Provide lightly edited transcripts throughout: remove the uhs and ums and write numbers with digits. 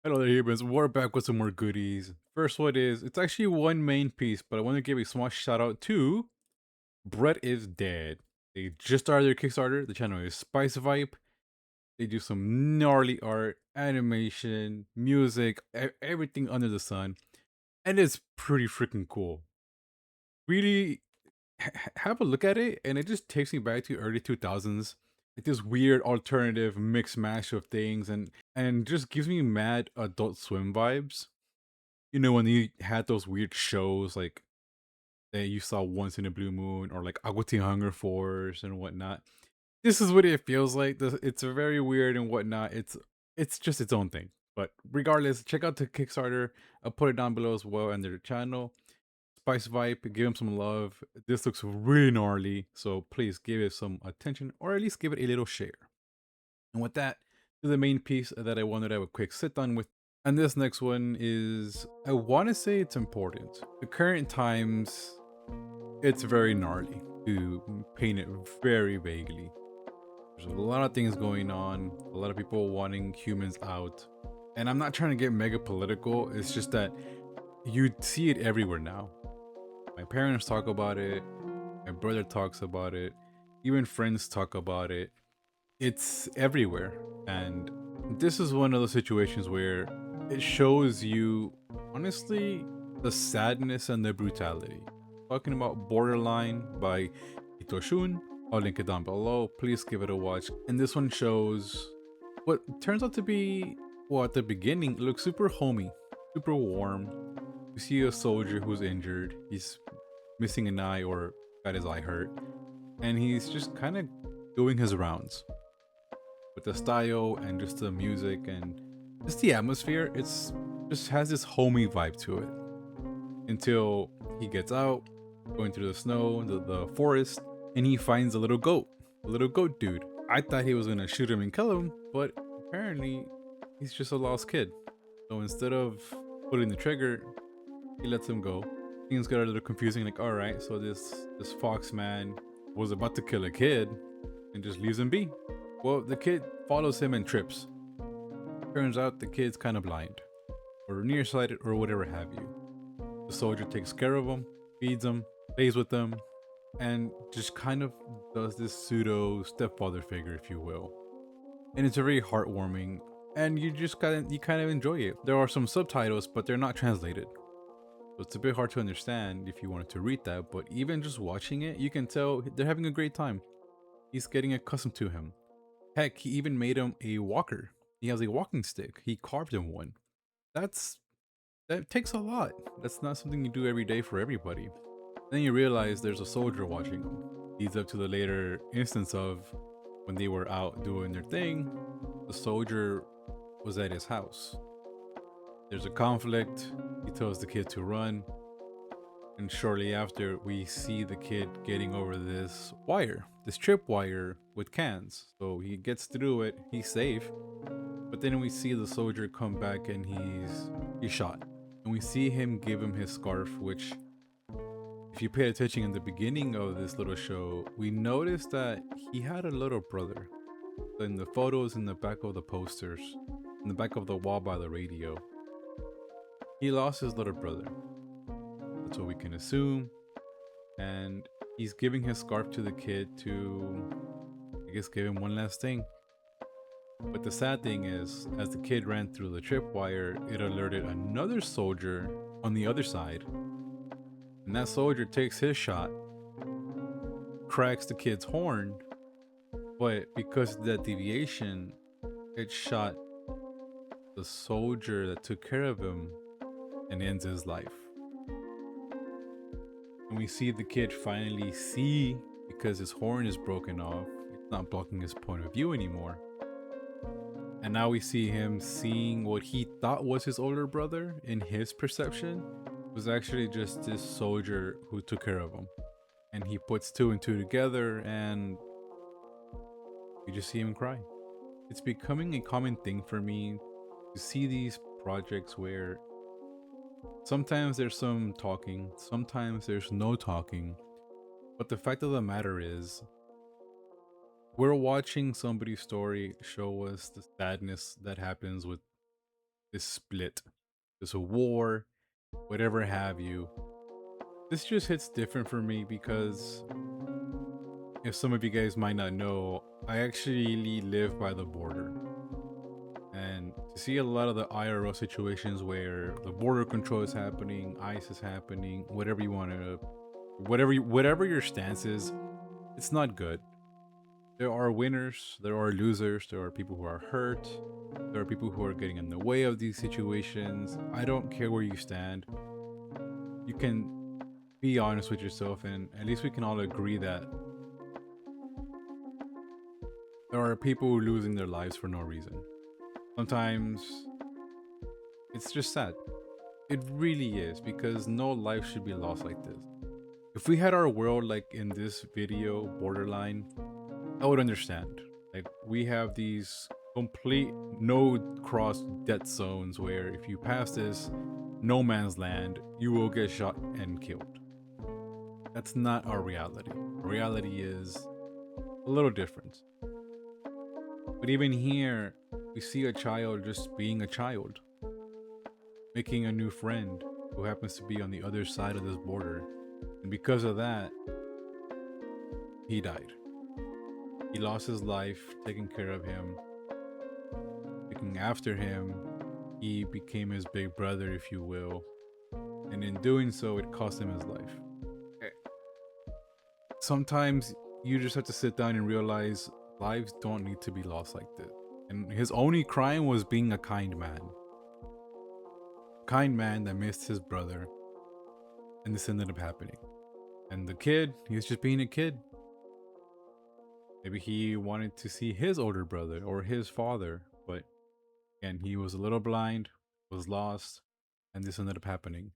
Hello there, humans. We're back with some more goodies. First one is, it's actually one main piece, but I want to give a small shout out to Brett is Dead. They just started their Kickstarter. The channel is Spice Vibe. They do some gnarly art, animation, music, everything under the sun. And it's pretty freaking cool. Really have a look at it, and it just takes me back to early 2000s. Like this weird alternative mix mash of things, and just gives me mad Adult Swim vibes. You know, when you had those weird shows like that you saw once in a blue moon, or like Agua Teen Hunger Force and whatnot. This is what it feels like. It's very weird and whatnot. It's just its own thing. But regardless, check out the Kickstarter. I'll put it down below as well and their channel. Spice Vibe, give them some love. This looks really gnarly, so please give it some attention, or at least give it a little share. And with that, to the main piece that I wanted to have a quick sit down with. And this next one is, I want to say it's important. The current times, it's very gnarly to paint it very vaguely. There's a lot of things going on, a lot of people wanting humans out. And I'm not trying to get mega political, it's just that you see it everywhere now. My parents talk about it, my brother talks about it, even friends talk about it. It's everywhere. And this is one of those situations where it shows you, honestly, the sadness and the brutality. Talking about Borderline by Itoshun. I'll link it down below. Please give it a watch. And this one shows what turns out to be, well, at the beginning, it looks super homey, super warm. You see a soldier who's injured. He's missing an eye or got his eye hurt. And he's just kind of doing his rounds with the style and just the music and just the atmosphere. It's just has this homey vibe to it until he gets out, going through the snow, the forest, and he finds a little goat dude. I thought he was gonna shoot him and kill him, but apparently he's just a lost kid. So instead of pulling the trigger, he lets him go. Things get a little confusing. Like, all right, so this fox man was about to kill a kid and just leaves him be. Well, the kid follows him and trips. Turns out the kid's kind of blind, or nearsighted, or whatever have you. The soldier takes care of him, feeds him, plays with them, and just kind of does this pseudo stepfather figure, if you will. And it's very heartwarming, and you kind of enjoy it. There are some subtitles, but they're not translated. So it's a bit hard to understand if you wanted to read that, but even just watching it, you can tell they're having a great time. He's getting accustomed to him. Heck, he even made him a walker. He has a walking stick. He carved him one. That's that takes a lot. That's not something you do every day for everybody. Then you realize there's a soldier watching him. Leads up to the later instance of when they were out doing their thing, the soldier was at his house. There's a conflict. He tells the kid to run. And shortly after, we see the kid getting over this wire, this trip wire with cans. So he gets through it. He's safe. But then we see the soldier come back and he's shot. And we see him give him his scarf, which, if you pay attention in the beginning of this little show, we noticed that he had a little brother. In the photos in the back of the posters, in the back of the wall by the radio, he lost his little brother. That's what we can assume. And he's giving his scarf to the kid to, I guess, give him one last thing. But the sad thing is, as the kid ran through the tripwire, it alerted another soldier on the other side. And that soldier takes his shot, cracks the kid's horn, but because of that deviation, it shot the soldier that took care of him and ends his life. And we see the kid finally see, because his horn is broken off, it's not blocking his point of view anymore. And now we see him seeing what he thought was his older brother in his perception was actually just this soldier who took care of him. And he puts two and two together and we just see him cry. It's becoming a common thing for me to see these projects where sometimes there's some talking, sometimes there's no talking. But the fact of the matter is, we're watching somebody's story show us the sadness that happens with this split, this war, whatever have you. This just hits different for me because if some of you guys might not know, I actually live by the border. And to see a lot of the IRL situations where the border control is happening, ICE is happening, whatever you want to, whatever your stance is, it's not good. There are winners, there are losers, there are people who are hurt, there are people who are getting in the way of these situations. I don't care where you stand. You can be honest with yourself, and at least we can all agree that there are people losing their lives for no reason. Sometimes it's just sad. It really is, because no life should be lost like this. If we had our world like in this video, Borderline, I would understand. Like, we have these complete no cross dead zones where if you pass this no man's land, you will get shot and killed. That's not our reality. Our reality is a little different. But even here, we see a child just being a child, making a new friend who happens to be on the other side of this border. And because of that, he died. He lost his life taking care of him, looking after him. He became his big brother, if you will. And in doing so, it cost him his life. Sometimes you just have to sit down and realize lives don't need to be lost like this. And his only crime was being a kind man. Kind man that missed his brother. And this ended up happening. And the kid, he was just being a kid. Maybe he wanted to see his older brother or his father, but again, he was a little blind, was lost, and this ended up happening.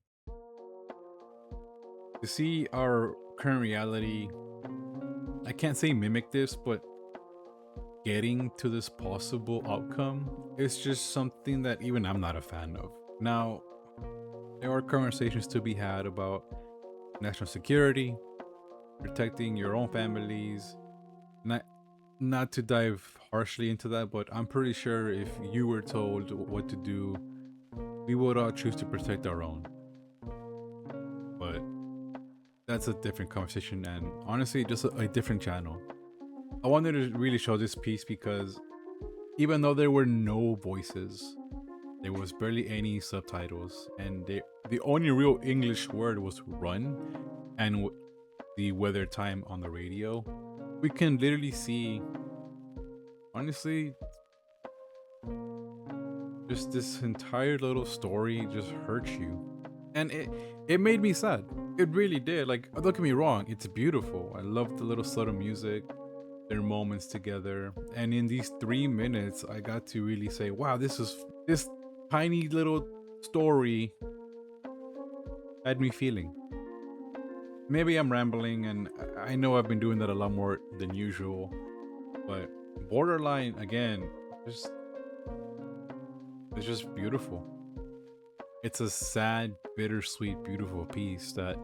To see our current reality, I can't say mimic this, but getting to this possible outcome is just something that even I'm not a fan of. Now, there are conversations to be had about national security, protecting your own families. Not to dive harshly into that, but I'm pretty sure if you were told what to do, we would all choose to protect our own. But that's a different conversation, and honestly, just a different channel. I wanted to really show this piece because even though there were no voices, there was barely any subtitles, and the only real English word was run, and the weather time on the radio, we can literally see, honestly, just this entire little story just hurts you. And it made me sad. It really did. Like, don't get me wrong, it's beautiful. I love the little subtle music, their moments together. And in these 3 minutes, I got to really say, wow, this tiny little story had me feeling. Maybe I'm rambling, and I know I've been doing that a lot more than usual, but Borderline, again, it's just beautiful. It's a sad, bittersweet, beautiful piece that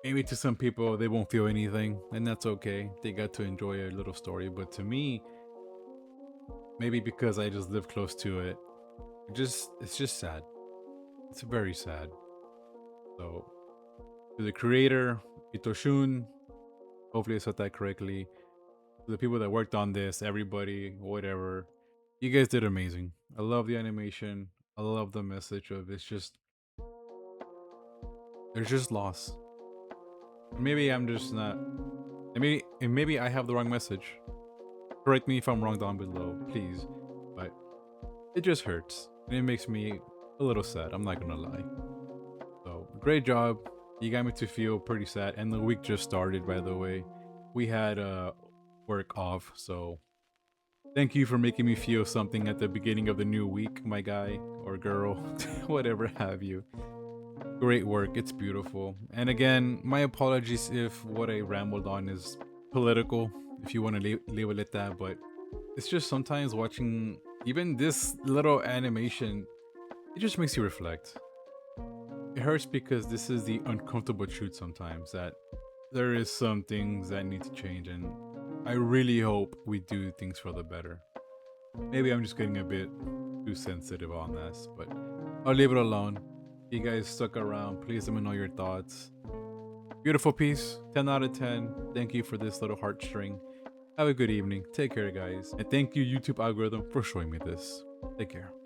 maybe to some people they won't feel anything, and that's okay. They got to enjoy a little story, but to me, maybe because I just live close to it, it's just sad. It's very sad. So, to the creator, Itoshun, hopefully I said that correctly. To the people that worked on this, everybody, whatever, you guys did amazing. I love the animation. I love the message of there's just loss. Maybe I'm just not. Maybe I have the wrong message. Correct me if I'm wrong down below, please. But it just hurts, and it makes me a little sad. I'm not gonna lie. So great job. You got me to feel pretty sad, and the week just started. By the way, we had work off, so thank you for making me feel something at the beginning of the new week, my guy or girl, whatever have you. Great work, it's beautiful. And again, my apologies if what I rambled on is political, if you want to label it that, but it's just sometimes watching even this little animation, it just makes you reflect. It hurts because this is the uncomfortable truth sometimes, that there is some things that need to change, and I really hope we do things for the better. Maybe I'm just getting a bit too sensitive on this, but I'll leave it alone. You guys stuck around. Please let me know your thoughts. Beautiful piece. 10 out of 10. Thank you for this little heartstring. Have a good evening. Take care, guys. And thank you, YouTube algorithm, for showing me this. Take care.